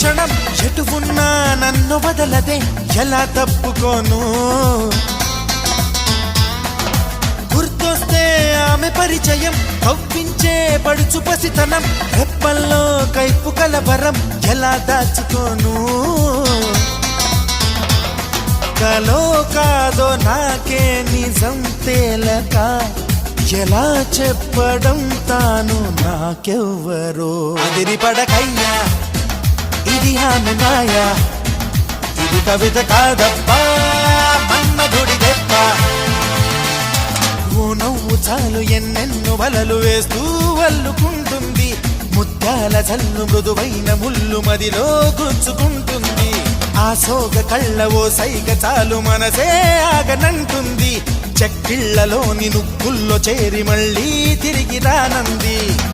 క్షణం ఎటు ఉన్నా నన్ను వదలదే ఎలా తప్పుకోను గుర్తొస్తే ఆమె పరిచయం కవ్వించే పడుచు పసితనం రెప్పల్లో కైపు కలవరం ఎలా దాచుకోను కలో కాదో నాకే నిజం తేలక ఎలా చెప్పడం తాను నాకెవ్వరో అదిరి పడకయ్యా ఇది ఆమె మాయా ఇది కవిత కాదప్పా మన్మధుడి దెబ్బ ఓ నవ్వు చాలు ఎన్నెన్నో వలలు వేస్తూ అల్లుకుంటుంది ముత్యాల చల్లు మృదువైన ముళ్ళు మదిలో గుచ్చుకుంటుంది ఆ సోగ కళ్ళ ఓ సైగ చాలు మనసే ఆగనంటుంది చెక్కిళ్లలోని నువ్వుల్లో చేరి మళ్ళీ తిరిగి రానంది